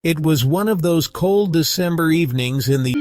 It was one of those cold December evenings in the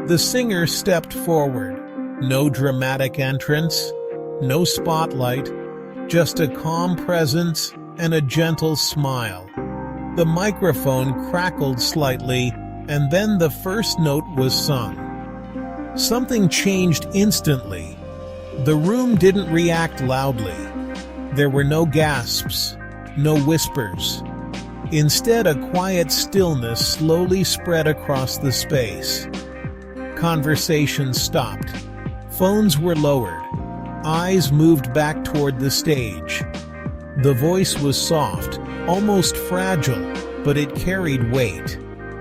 The singer stepped forward. No dramatic entrance, no spotlight, just a calm presence and a gentle smile. The microphone crackled slightly, and then the first note was sung. Something changed instantly. The room didn't react loudly. There were no gasps, no whispers. Instead, a quiet stillness slowly spread across the space. Conversation stopped. Phones were lowered. Eyes moved back toward the stage. The voice was soft, almost fragile, but it carried weight.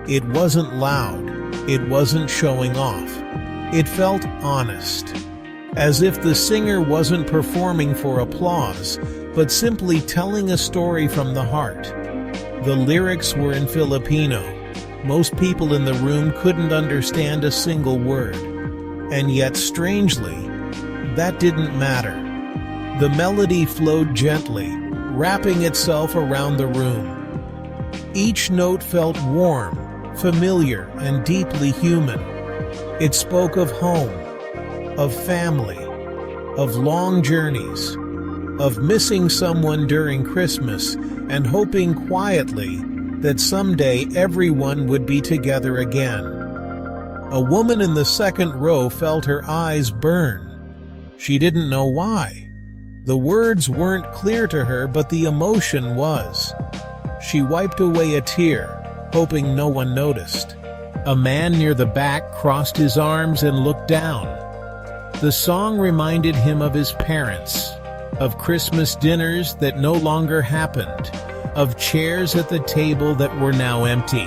It wasn't loud. It wasn't showing off. It felt honest, as if the singer wasn't performing for applause, but simply telling a story from the heart. The lyrics were in Filipino. Most people in the room couldn't understand a single word. And yet, strangely, that didn't matter. The melody flowed gently, wrapping itself around the room. Each note felt warm, familiar, and deeply human. It spoke of home, of family, of long journeys, of missing someone during Christmas and hoping quietly that someday everyone would be together again. A woman in the second row felt her eyes burn. She didn't know why. The words weren't clear to her, but the emotion was. She wiped away a tear, hoping no one noticed. A man near the back crossed his arms and looked down. The song reminded him of his parents, of Christmas dinners that no longer happened, of chairs at the table that were now empty.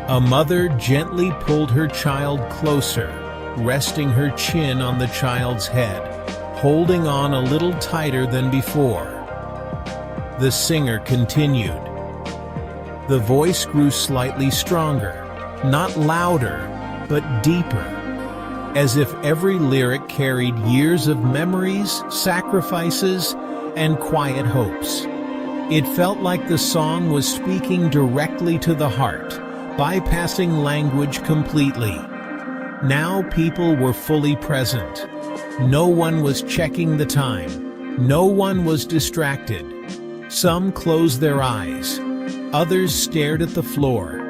A mother gently pulled her child closer, resting her chin on the child's head, holding on a little tighter than before. The singer continued. The voice grew slightly stronger, not louder, but deeper, as if every lyric carried years of memories, sacrifices, and quiet hopes. It felt like the song was speaking directly to the heart, bypassing language completely. Now people were fully present. No one was checking the time. No one was distracted. Some closed their eyes. Others stared at the floor.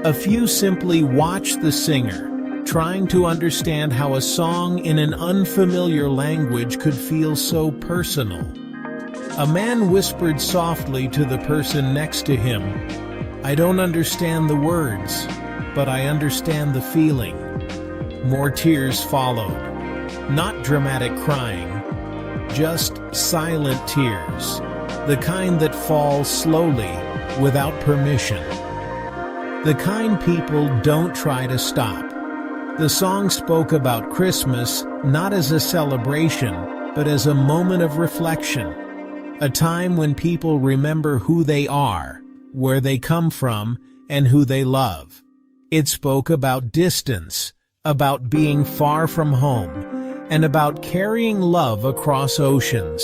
A few simply watched the singer, trying to understand how a song in an unfamiliar language could feel so personal. A man whispered softly to the person next to him, "I don't understand the words, but I understand the feeling." More tears followed. Not dramatic crying, just silent tears, the kind that fall slowly, without permission. The kind people don't try to stop. The song spoke about Christmas not as a celebration, but as a moment of reflection, a time when people remember who they are, where they come from, and who they love. It spoke about distance, about being far from home, and about carrying love across oceans.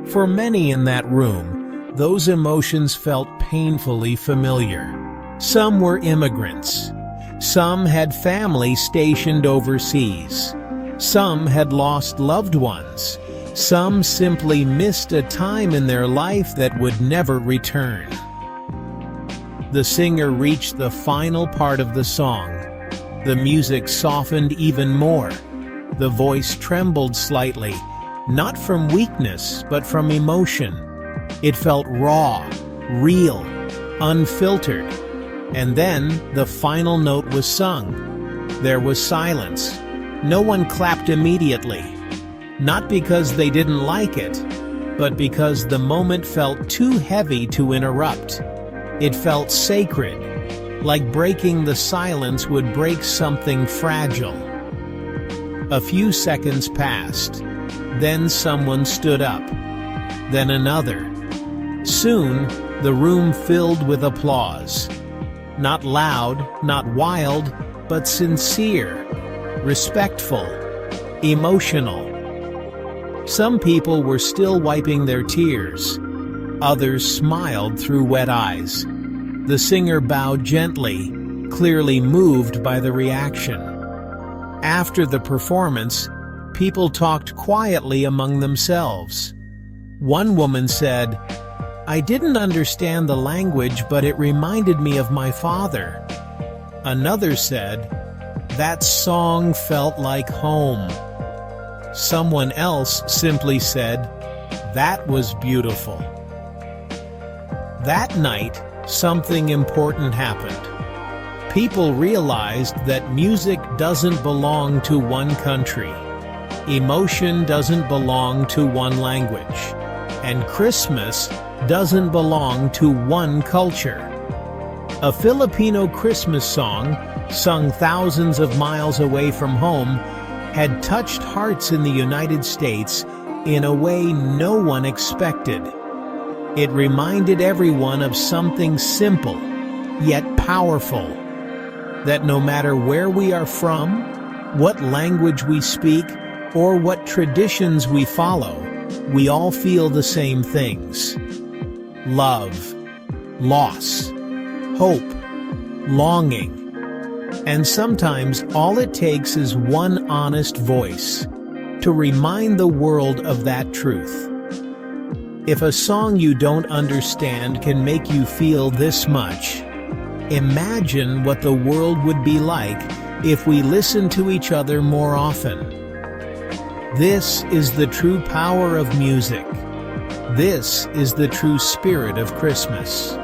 For many in that room, those emotions felt painfully familiar. Some were immigrants. Some had family stationed overseas. Some had lost loved ones. Some simply missed a time in their life that would never return. The singer reached the final part of the song. The music softened even more. The voice trembled slightly, not from weakness, but from emotion. It felt raw, real, unfiltered. And then the final note was sung. There was silence. No one clapped immediately. Not because they didn't like it, but because the moment felt too heavy to interrupt. It felt sacred, like breaking the silence would break something fragile. A few seconds passed. Then someone stood up. Then another. Soon, the room filled with applause. Not loud, not wild, but sincere, respectful, emotional. Some people were still wiping their tears. Others smiled through wet eyes. The singer bowed gently, clearly moved by the reaction. After the performance, people talked quietly among themselves. One woman said, "I didn't understand the language, but it reminded me of my father." Another said, "That song felt like home." Someone else simply said, "That was beautiful." That night, something important happened. People realized that music doesn't belong to one country. Emotion doesn't belong to one language. And Christmas doesn't belong to one culture. A Filipino Christmas song, sung thousands of miles away from home, had touched hearts in the United States in a way no one expected. It reminded everyone of something simple, yet powerful, that no matter where we are from, what language we speak, or what traditions we follow, we all feel the same things. Love, loss, hope, longing. And sometimes all it takes is one honest voice to remind the world of that truth. If a song you don't understand can make you feel this much, imagine what the world would be like if we listened to each other more often. This is the true power of music. This is the true spirit of Christmas.